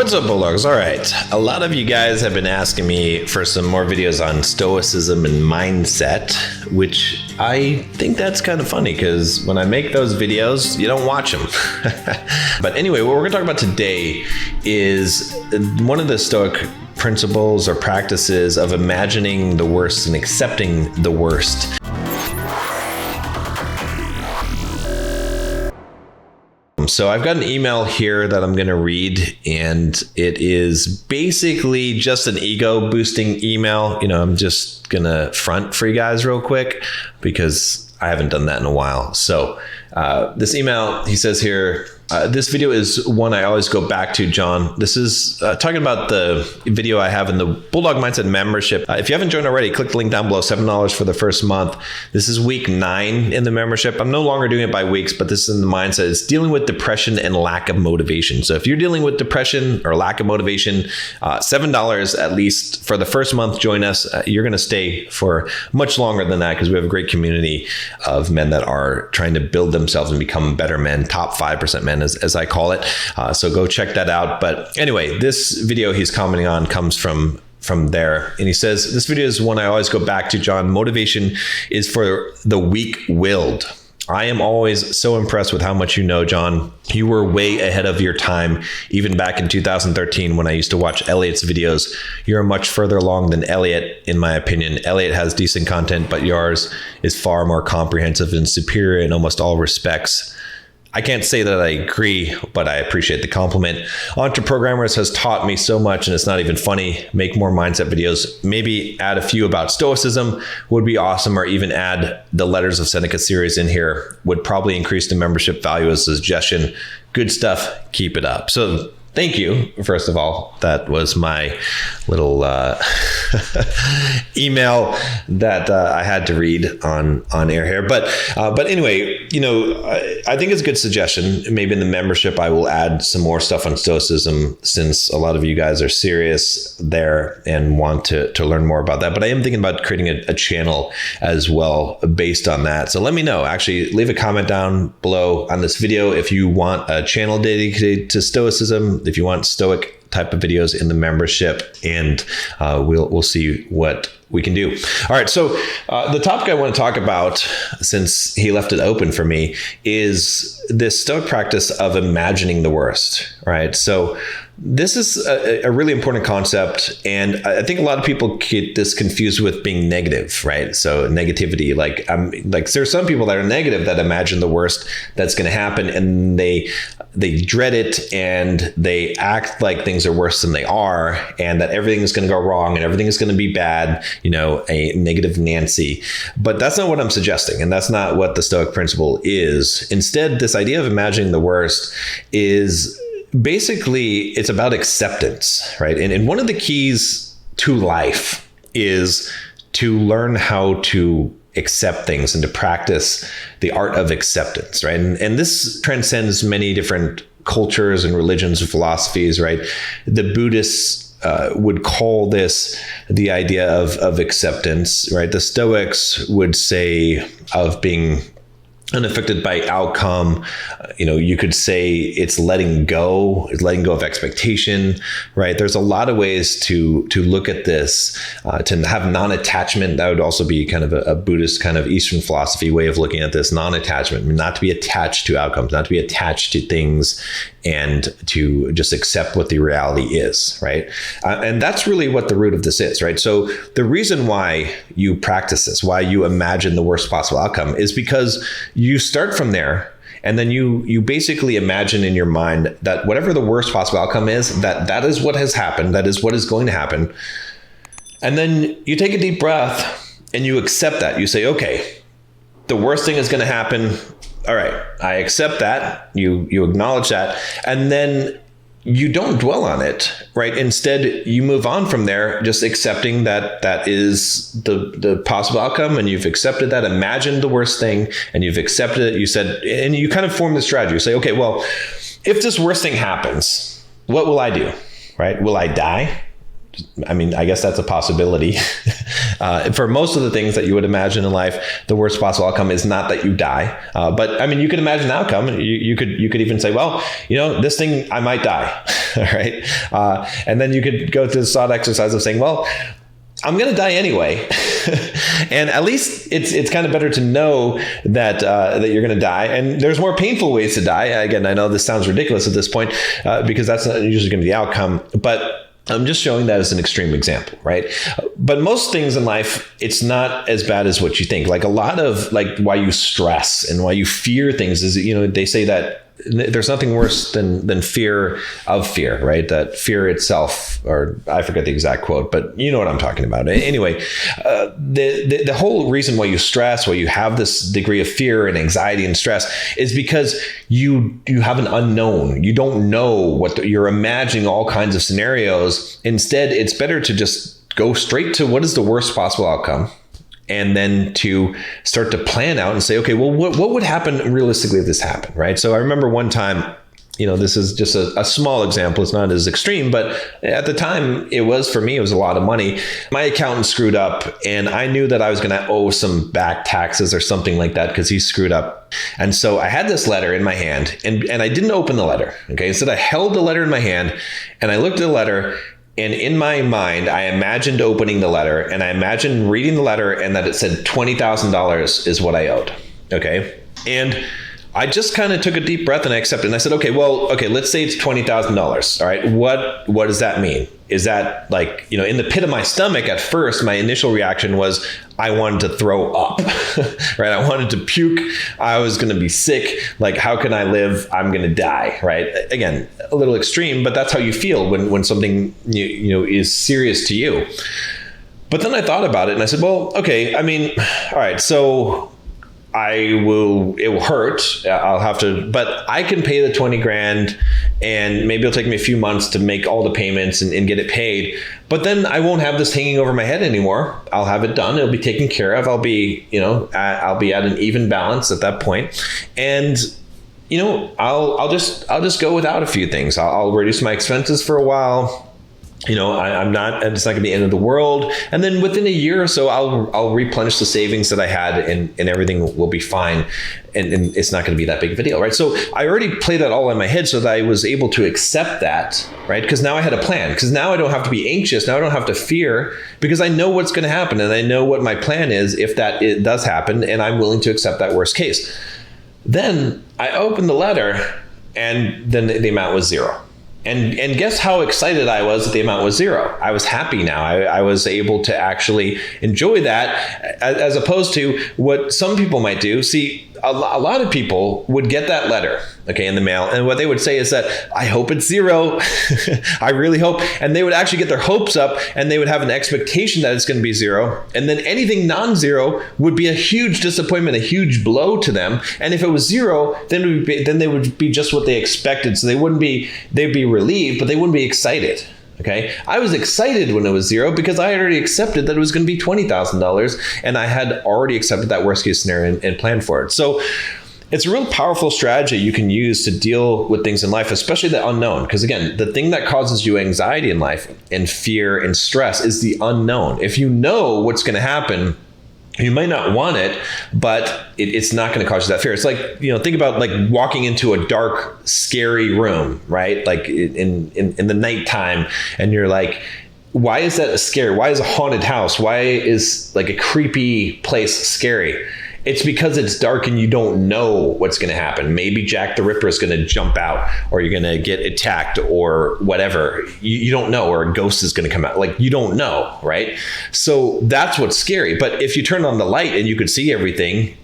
What's up, Bulldogs? All right. A lot of you guys have been asking me for some more videos on stoicism and mindset, which I think that's kind of funny because when I make those videos, you don't watch them. But anyway, what we're going to talk about today is one of the stoic principles or practices of imagining the worst and accepting the worst. So I've got an email here that I'm going to read, and it is basically just an ego boosting email. I'm just going to front for you guys real quick because I haven't done that in a while. So this email, he says here, this video is one I always go back to, John. This is talking about the video I have in the Bulldog Mindset membership. If you haven't joined already, click the link down below, $7 for the first month. This is week 9 in the membership. I'm no longer doing it by weeks, but this is in the mindset. It's dealing with depression and lack of motivation. So if you're dealing with depression or lack of motivation, $7 at least for the first month, join us. You're going to stay for much longer than that because we have a great community of men that are trying to build themselves and become better men, top 5% men as I call it. So go check that out. But anyway, this video he's commenting on comes from there. And he says, this video is one I always go back to, John. Motivation is for the weak-willed. I am always so impressed with how much you know, John. You were way ahead of your time, even back in 2013 when I used to watch Elliot's videos. You're much further along than Elliot, in my opinion. Elliot has decent content, but yours is far more comprehensive and superior in almost all respects. I can't say that I agree, but I appreciate the compliment. Entreprogrammers has taught me so much, and it's not even funny. Make more mindset videos. Maybe add a few about stoicism would be awesome, or even add the Letters of Seneca series in here. Would probably increase the membership value as a suggestion. Good stuff. Keep it up. So thank you, first of all. That was my little email that I had to read on air here. But anyway, I think it's a good suggestion. Maybe in the membership, I will add some more stuff on stoicism since a lot of you guys are serious there and want to learn more about that. But I am thinking about creating a channel as well based on that. So let me know. Actually, leave a comment down below on this video if you want a channel dedicated to stoicism, if you want stoic type of videos in the membership, and we'll see what we can do. All right, so the topic I want to talk about, since he left it open for me, is this stoic practice of imagining the worst, right? So this is a really important concept, and I think a lot of people get this confused with being negative, right? So negativity, like there's some people that are negative that imagine the worst that's going to happen, and they dread it, and they act like things are worse than they are, and that everything is going to go wrong and everything is going to be bad, a negative Nancy. But that's not what I'm suggesting, and that's not what the Stoic principle is. Instead, this idea of imagining the worst is basically, it's about acceptance, right? And one of the keys to life is to learn how to accept things and to practice the art of acceptance, right? And this transcends many different cultures and religions and philosophies, right? The Buddhists would call this the idea of acceptance, right? The Stoics would say of being unaffected by outcome. You could say it's letting go of expectation, right? There's a lot of ways to look at this, to have non-attachment. That would also be kind of a Buddhist kind of Eastern philosophy way of looking at this, non-attachment, not to be attached to outcomes, not to be attached to things, and to just accept what the reality is, right? And that's really what the root of this is, right? So the reason why you practice this, why you imagine the worst possible outcome, is because you start from there, and then you basically imagine in your mind that whatever the worst possible outcome is, that is what has happened, that is what is going to happen. And then you take a deep breath and you accept that. You say, okay, the worst thing is going to happen. All right, I accept that. You acknowledge that. And then you don't dwell on it, right? Instead, you move on from there, just accepting that is the possible outcome, and you've accepted that. Imagine the worst thing, and you've accepted it. You said, and you kind of form the strategy. You say, okay, well, if this worst thing happens, what will I do, right? Will I die? I mean, I guess that's a possibility. For most of the things that you would imagine in life, the worst possible outcome is not that you die. But I mean, you could imagine the outcome. You could even say, well, this thing, I might die. All right. And then you could go through the thought exercise of saying, well, I'm going to die anyway. And at least it's kind of better to know that you're going to die. And there's more painful ways to die. Again, I know this sounds ridiculous at this point because that's not usually going to be the outcome. But I'm just showing that as an extreme example, right? But most things in life, it's not as bad as what you think. Like a lot of why you stress and why you fear things is, they say that there's nothing worse than fear of fear, right? That fear itself, or I forget the exact quote, but you know what I'm talking about. Anyway, the whole reason why you stress, why you have this degree of fear and anxiety and stress is because you have an unknown. You don't know you're imagining all kinds of scenarios. Instead, it's better to just go straight to what is the worst possible outcome. And then to start to plan out and say, okay, well, what would happen realistically if this happened, right? So I remember one time, this is just a small example. It's not as extreme, but at the time it was a lot of money. My accountant screwed up and I knew that I was going to owe some back taxes or something like that because he screwed up. And so I had this letter in my hand and I didn't open the letter. Okay. Instead, I held the letter in my hand and I looked at the letter. And in my mind, I imagined opening the letter and I imagined reading the letter and that it said $20,000 is what I owed. Okay. And I just kind of took a deep breath and I accepted. And I said, okay, let's say it's $20,000. All right. What does that mean? Is that in the pit of my stomach at first, my initial reaction was I wanted to throw up, right? I wanted to puke. I was going to be sick. Like, how can I live? I'm going to die, right? Again, a little extreme, but that's how you feel when something, is serious to you. But then I thought about it and I said, well, okay, I mean, all right, so it will hurt. I'll have to, but I can pay the 20 grand and maybe it'll take me a few months to make all the payments and get it paid. But then I won't have this hanging over my head anymore. I'll have it done. It'll be taken care of. I'll be at an even balance at that point. And I'll just go without a few things. I'll reduce my expenses for a while. It's not going to be the end of the world. And then within a year or so, I'll replenish the savings that I had and everything will be fine. And it's not going to be that big of a deal, right? So I already played that all in my head so that I was able to accept that, right? Because now I had a plan. Because now I don't have to be anxious. Now I don't have to fear because I know what's going to happen. And I know what my plan is if it does happen. And I'm willing to accept that worst case. Then I opened the letter and then the amount was zero. And guess how excited I was that the amount was zero. I was happy now. I was able to actually enjoy that as opposed to what some people might do. See, a lot of people would get that letter, in the mail. And what they would say is that, I hope it's zero. I really hope. And they would actually get their hopes up and they would have an expectation that it's going to be zero. And then anything non-zero would be a huge disappointment, a huge blow to them. And if it was zero, then they would be just what they expected. So they'd be relieved, but they wouldn't be excited. Okay. I was excited when it was zero because I had already accepted that it was going to be $20,000 and I had already accepted that worst case scenario and planned for it. So it's a real powerful strategy you can use to deal with things in life, especially the unknown. Because again, the thing that causes you anxiety in life and fear and stress is the unknown. If you know what's going to happen, you might not want it, but it's not going to cause you that fear. It's like, think about walking into a dark, scary room, right? Like in the nighttime, and you're like, why is that scary? Why is a haunted house? Why is a creepy place scary? It's because it's dark and you don't know what's going to happen. Maybe Jack the Ripper is going to jump out, or you're going to get attacked, or whatever. You don't know, or a ghost is going to come out. You don't know, right? So that's what's scary. But if you turn on the light and you could see everything,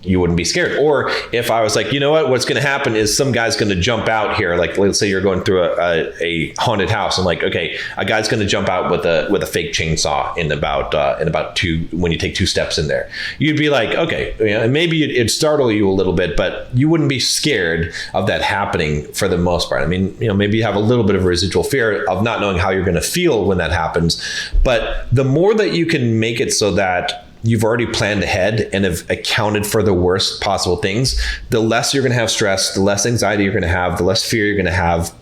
you wouldn't be scared. Or if I was like, what's going to happen is some guy's going to jump out here. Let's say you're going through a haunted house, and okay, a guy's going to jump out with a fake chainsaw in about two, when you take 2 steps in there. You'd be like, okay, maybe it'd startle you a little bit, but you wouldn't be scared of that happening for the most part. I mean, maybe you have a little bit of residual fear of not knowing how you're going to feel when that happens. But the more that you can make it so that you've already planned ahead and have accounted for the worst possible things, the less you're going to have stress, the less anxiety you're going to have, the less fear you're going to have,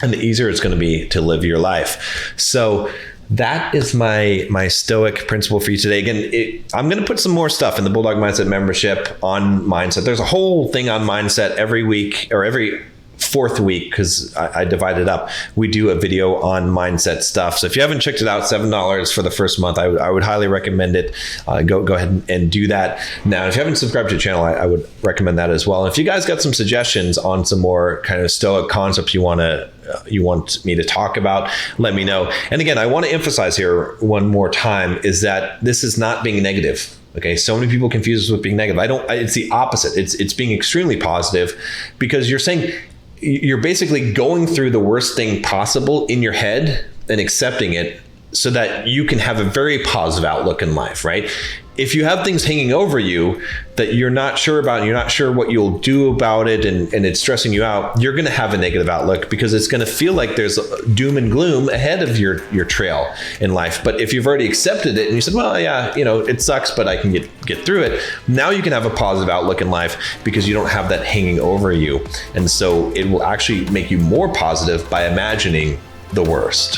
and the easier it's going to be to live your life. So that is my stoic principle for you today. Again, I'm going to put some more stuff in the Bulldog Mindset membership on mindset. There's a whole thing on mindset every week, or every fourth week, because I divide it up. We do a video on mindset stuff. So if you haven't checked it out, $7 for the first month, I would highly recommend it. Go ahead and do that now. If you haven't subscribed to the channel, I would recommend that as well. And if you guys got some suggestions on some more kind of stoic concepts you want me to talk about, let me know. And again, I want to emphasize here one more time is that this is not being negative. Okay, so many people confuse this with being negative. It's the opposite. It's being extremely positive, because you're basically going through the worst thing possible in your head and accepting it so that you can have a very positive outlook in life, right? If you have things hanging over you that you're not sure about, and you're not sure what you'll do about it, and it's stressing you out, you're going to have a negative outlook, because it's going to feel like there's doom and gloom ahead of your trail in life. But if you've already accepted it and you said, well, yeah, it sucks, but I can get through it, now you can have a positive outlook in life because you don't have that hanging over you. And so it will actually make you more positive by imagining the worst.